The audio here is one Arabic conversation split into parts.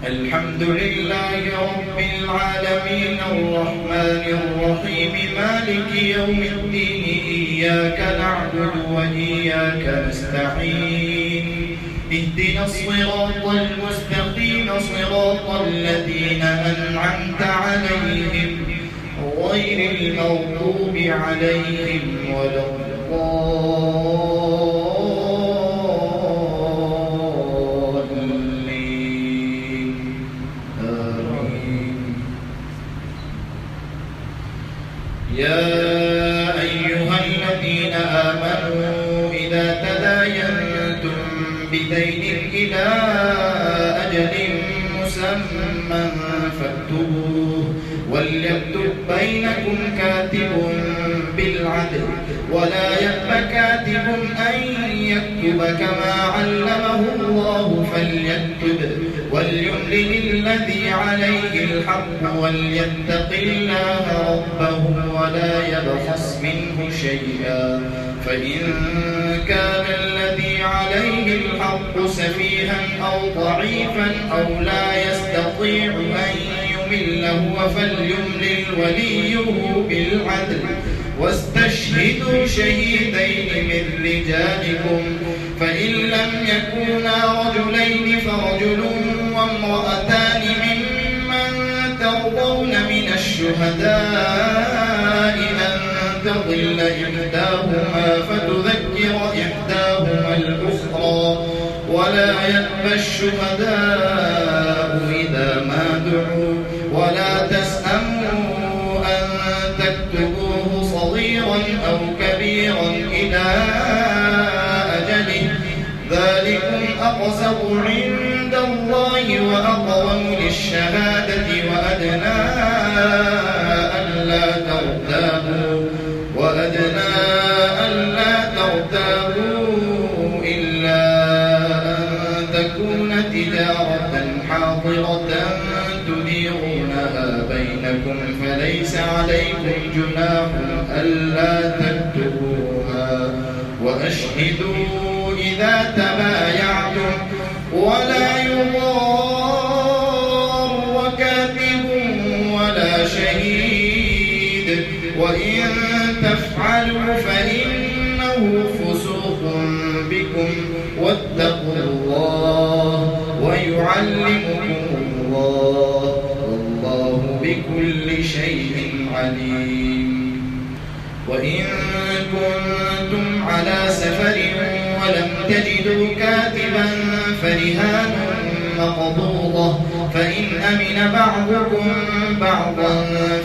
الحمد لله رب العالمين الرحمن الرحيم مالك يوم الدين إياك نعبد وإياك نستعين اهدنا الصراط المستقيم صراط الذين أنعمت عليهم غير المغضوب عليهم ولا الضالين آمين. يا أيها الذين آمنوا إذا تداينتم بدين إلى أجل مسمى فاكتبوه وليكتب بينكم كاتب بالعدل ولا يأب كاتب أن يكتب كما علمه الله فليكتب وليملل الذي عليه الحق وليتق الله ربه ولا يبخس منه شيئا فإن كان الذي عليه الحق سفيها أو ضعيفا أو لا يستطيع أن يمل هو فليملل وليه بالعدل واستشهدوا شهيدين من رجالكم فإن لم يكونا رجلين فرجل وامرأتان ممن ترضون من الشهداء أن تضل إحداهما فتذكر إحداهما الأخرى ولا يأبى الشهداء إذا ما دعوا ولا تسأموا أن تكتبوه صغيرا أو كبيرا إلى أجله ذلكم أقسط عند الله وأقوم للشهادة وأدنى ألا ترتابوا إلا أن تكون تجارة حاضرة تديرونها بينكم فليس عليكم جناح ألا تكتبوها وأشهدوا إذا تبايعتم ولا يضار كاتب ولا شهيد وإن تفعلوا فإنه فسوق بكم واتقوا الله ويعلمكم الله والله بكل شيء عليم. وإن كنتم على سفر ولم تجدوا كاتبا فرهان مقبوضة فإن أمن بعضكم بعضا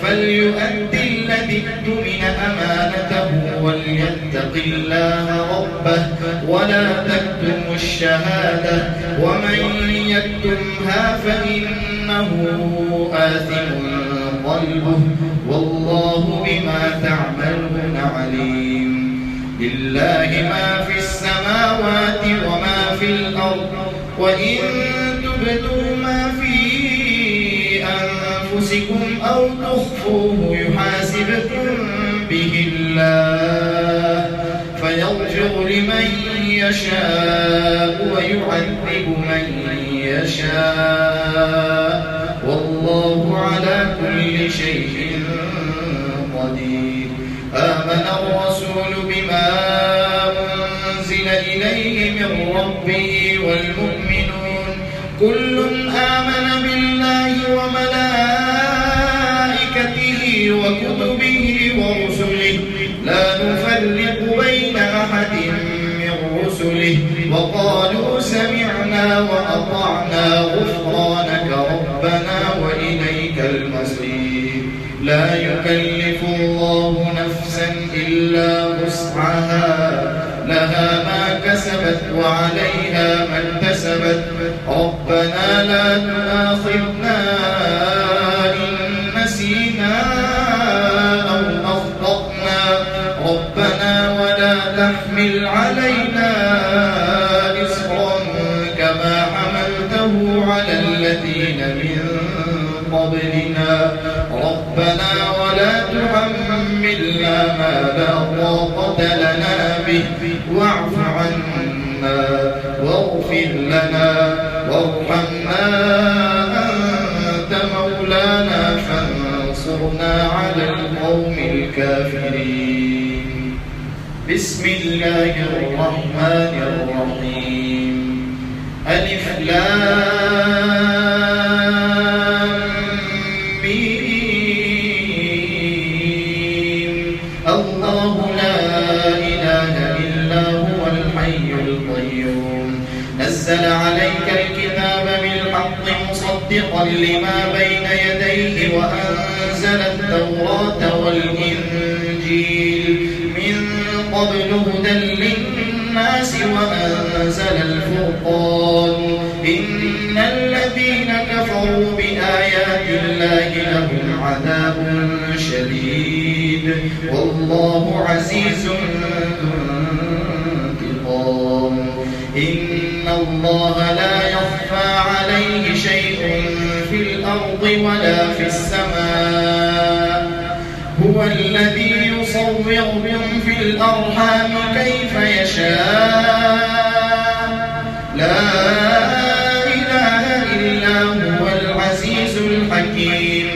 فليؤدي الذي اؤتمن أمانته وليتق الله ربه ولا تكتموا الشهادة ومن يكتمها فإنه آثم قلبه والله بما تعملون عليم. لله ما في السماوات وما في الأرض وإن تبدوا ما في أنفسكم أو تخفوه يحاسبكم به الله فيغفر لمن يشاء ويعذب من يشاء والله على كل شيء قدير. آمن الرسول بما أنزل إليه من ربه والمؤمنون كل آمن بالله وملائكته وكتبه ورسله لا نفرق بين أحد من رسله وقالوا سمعنا وأطعنا غفرانك ربنا وإليك المصير. لا يكلف الله نفسا إلا وسعها لها ما كسبت وعليها ما اكتسبت ربنا لا تؤاخذنا إن نسينا أو أخطأنا ربنا ولا تحمل علينا إصرا كما حملته على الذين من قبلنا ربنا ولا تحملنا ما لا طاقة لنا به واعف عنا واغفر لنا وارحمنا الكافرين. بسم الله الرحمن الرحيم. ألف لام ميم. الله لا إله إلا هو الحي القيوم. نزل عليك الكتاب بالحق مصدقا لما بين يديه وأنزل التوراة والإنجيل من قبل هدى للناس وأنزل الفرقان. إن الذين كفروا بآيات الله لهم عذاب شديد والله عزيز ذو انتقام. إن الله لا يخفى عليه شيء في الأرض ولا في السماء. هو الذي يصوركم في الأرحام كيف يشاء. لا إله إلا هو العزيز الحكيم.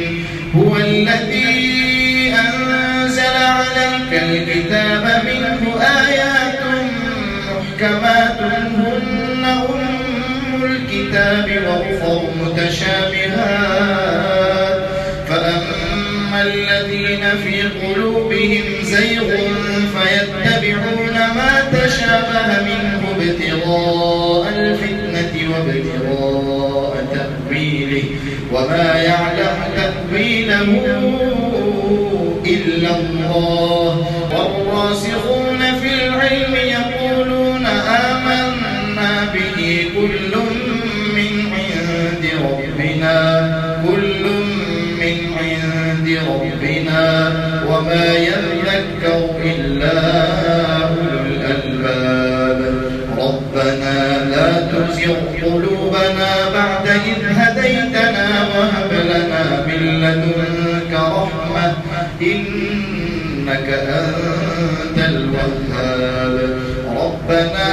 هو الذي أنزل عليك الكتاب منه آيات محكمات هن أم الكتاب وأخر متشابهات. فأما الذين في قلوبهم زيغ فيتبعون ما تشابه منه ابتغاء الفتنة وابتغاء تأويله وما يعلم تأويله إلا الله. والراسخون في العلم يقولون آمنا به كل من عند ربنا وما يذكر إلا أولو الألباب. ربنا لا تزغ قلوبنا بعد إذ هديتنا وهب لنا من لدنك رحمة إنك أنت الوهاب. ربنا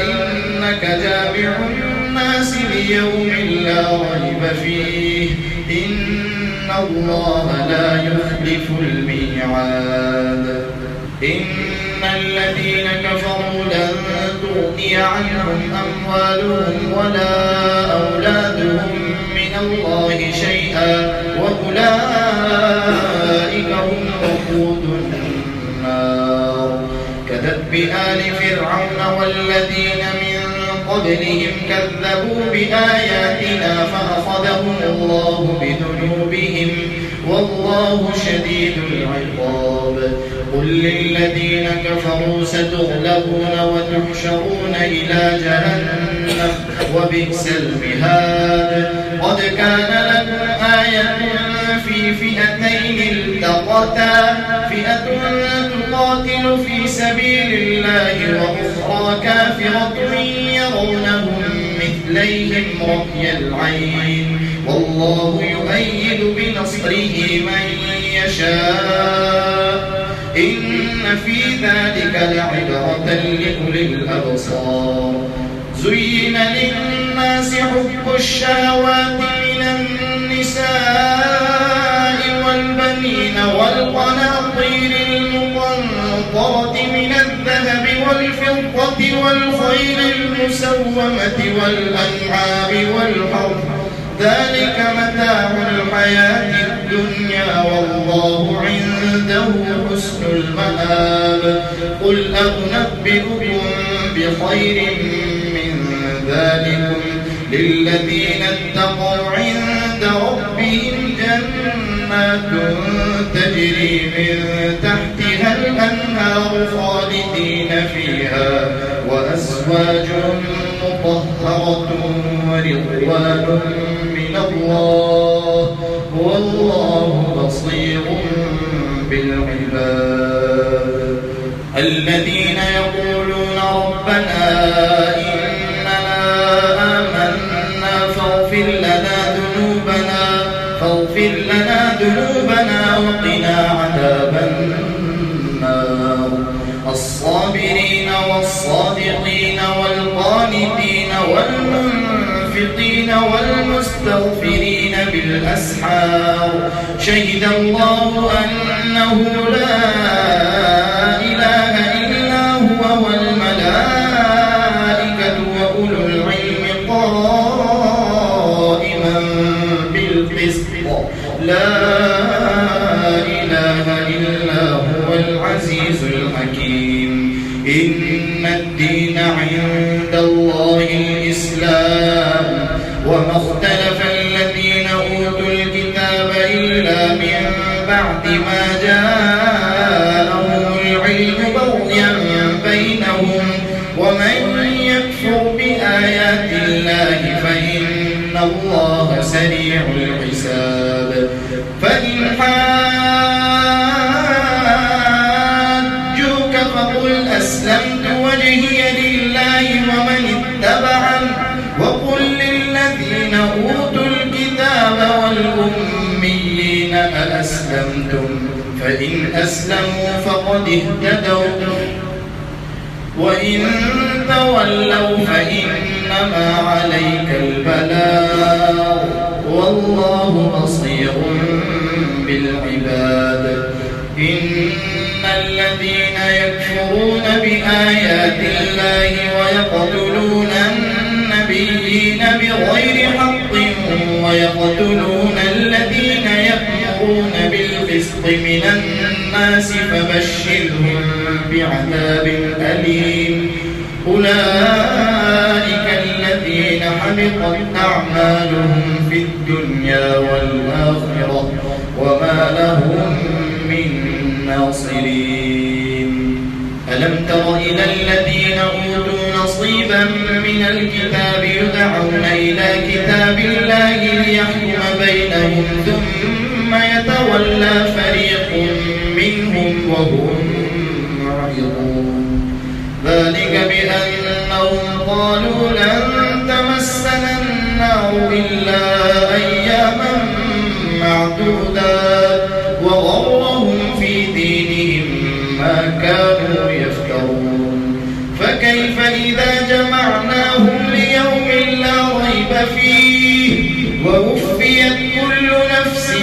إنك جامع الناس ليوم لا ريب فيه إن الله لا يخلف الميعاد. إن الذين كفروا لن تغني عنهم أموالهم ولا أولادهم من الله شيئا وأولئك هم وقود النار. كدأب آل فرعون والذين من قبلهم كذبوا بآياتنا فأخذهم الله بذنوبهم والله شديد العقاب. قل للذين كفروا ستغلبون وتحشرون إلى جهنم وبئس المهاد. قد كان لكم آية في فئتين التقتا فئة تقاتل في سبيل الله وأخرى كافرة يرونهم مثليهم رأي العين والله يؤيد بنصره من يشاء. إن في ذلك لعبرة لأولي الأبصار. زين للناس حب الشهوات من النساء والبنين والقناطير المقنطرة من الذهب والفضة والخيل المسومة والأنعام والحرث ذلك متاع الحياة الدنيا والله عنده حسن المآب. قل أنبئكم بخير من ذلكم للذين اتقوا عند ربهم جنات تجري من تحتها الأنهار خالدين فيها وأزواج مطهرة ورضوان من الله والله بصير بالعباد. الذين يقولون ربنا إننا آمنا فاغفر لنا ذنوبنا وقنا عذاب النار. الصابرين والصادقين والقانتين والمنفقين والمستغفرين بالأسحار شهد الله أنه لا إله إلا هو والملائكة وأولو العلم قائما بالقسط لا إله إلا هو العزيز الحكيم إن الدين عند الله الإسلام وما اختلف الذين أوتوا الكتاب إلا من بعد ما جاءهم العلم بغيا بينهم ومن يكفر بآيات الله فإن الله سريع الحساب فإن حاجوك فقل أسلمت وجهي لله ومن اتبعني وقل للذين أوتوا الكتاب والأميين أأسلمتم فإن أسلموا فقد اهتدوا وإن تولوا فإنما عليك البلاغ والله بصير بالعباد إن الذين يكفرون بآيات الله ويقتلون النبيين بغير حق ويقتلون الذين يأمرون بالقسط من الناس فبشرهم بعذاب أليم أولئك الذين حبطت أعمالهم في الدنيا والآخرة وما لهم من ناصرين ألم تر إلى الذين أوتوا نصيبا من الكتاب يدعون إلى كتاب الله ليحكم بينهم ثم يتولى فريق منهم وهم معرضون ذلك بأنهم قالوا لن تمسنا النار إلا أياما معدودات وغرهم في دينهم ما كانوا يفترون فكيف إذا جمعناهم ليوم لا ريب فيه ووفيت كل نفس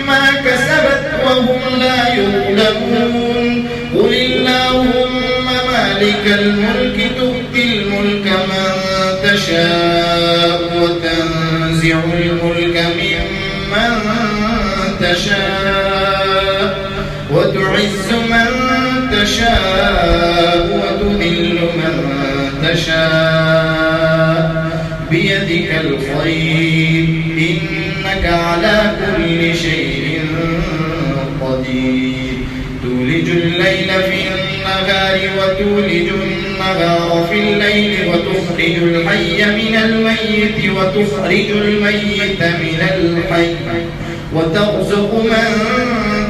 ما كسبت وهم لا يظلمون قل اللهم مالك الملك تؤتي الملك من تشاء وتنزع الملك ممن تشاء وتعز من تشاء وتذل من تشاء بيدك الخير إنك على كل شيء قدير تولج الليل في النهار وتولج النهار في الليل وتخرج الحي من الميت وتخرج الميت من الحي وترزق من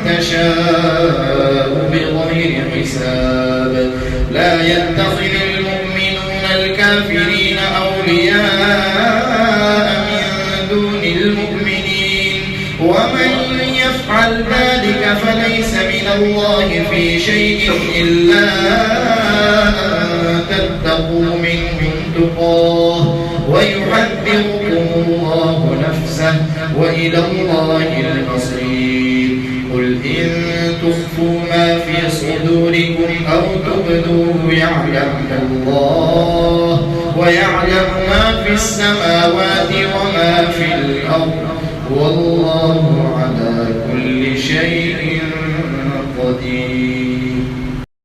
تشاء بغير حساب لا يتخذ المؤمنون الكافرين أولياء من دون المؤمنين ومن يفعل ذلك فليس من الله في شيء إلا أن تتقوا منهم تقاه ويحذركم الله نفسه وإلى الله المصير قل إن تخفوا ما في صدوركم أو تبدوه يعلم الله ويعلم ما في السماوات وما في الأرض والله على كل شيء